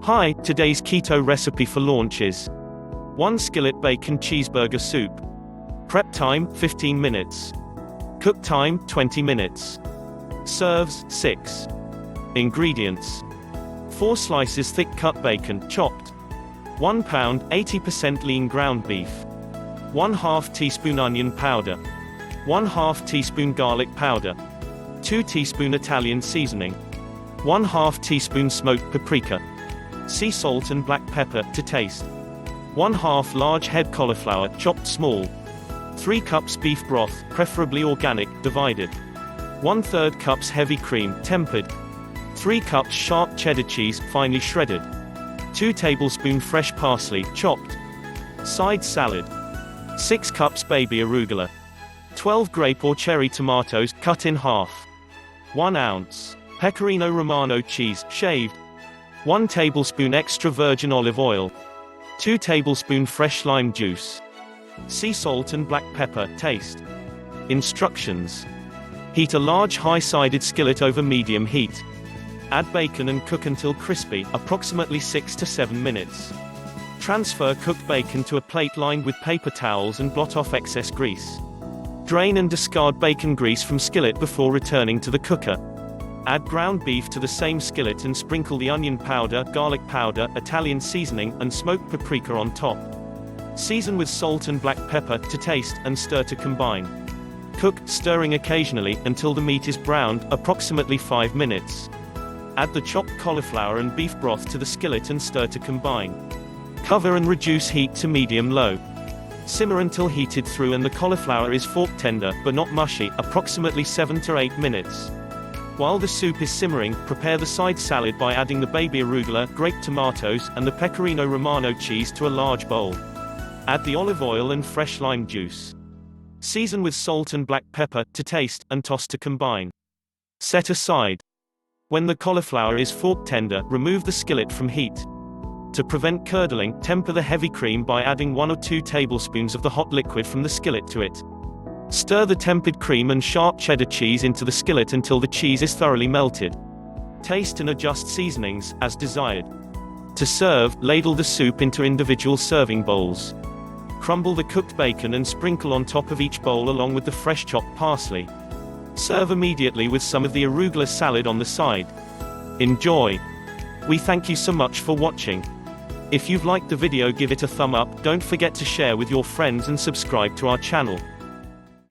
Hi, today's keto recipe for launch is 1 skillet bacon cheeseburger soup. Prep time, 15 minutes. Cook time, 20 minutes. Serves, 6. Ingredients: 4 slices thick cut bacon, chopped. 1 pound, 80% lean ground beef. 1/2 teaspoon onion powder. 1/2 teaspoon garlic powder. 2 teaspoon Italian seasoning. 1/2 teaspoon smoked paprika. Sea salt and black pepper to taste. 1/2 large head cauliflower, chopped small. 3 cups beef broth, preferably organic, divided. 1/3 cups heavy cream, tempered. 3 cups sharp cheddar cheese, finely shredded. 2 tablespoon fresh parsley, chopped. Side salad. 6 cups baby arugula. 12 grape or cherry tomatoes, cut in half. 1 ounce Pecorino Romano cheese, shaved. 1 tablespoon extra virgin olive oil. 2 tablespoon fresh lime juice. Sea salt and black pepper, taste. Instructions: heat a large high-sided skillet over medium heat. Add bacon and cook until crispy, approximately 6 to 7 minutes. Transfer cooked bacon to a plate lined with paper towels and blot off excess grease. Drain and discard bacon grease from skillet before returning to the cooker. Add ground beef to the same skillet and sprinkle the onion powder, garlic powder, Italian seasoning, and smoked paprika on top. Season with salt and black pepper to taste, and stir to combine. Cook, stirring occasionally, until the meat is browned, approximately 5 minutes. Add the chopped cauliflower and beef broth to the skillet and stir to combine. Cover and reduce heat to medium-low. Simmer until heated through and the cauliflower is fork tender, but not mushy, approximately 7 to 8 minutes. While the soup is simmering, prepare the side salad by adding the baby arugula, grape tomatoes, and the Pecorino Romano cheese to a large bowl. Add the olive oil and fresh lime juice. Season with salt and black pepper to taste, and toss to combine. Set aside. When the cauliflower is fork tender, remove the skillet from heat. To prevent curdling, temper the heavy cream by adding 1 or 2 tablespoons of the hot liquid from the skillet to it. Stir the tempered cream and sharp cheddar cheese into the skillet until the cheese is thoroughly melted. Taste and adjust seasonings, as desired. To serve, ladle the soup into individual serving bowls. Crumble the cooked bacon and sprinkle on top of each bowl along with the fresh chopped parsley. Serve immediately with some of the arugula salad on the side. Enjoy! We thank you so much for watching. If you've liked the video, give it a thumb up, don't forget to share with your friends and subscribe to our channel.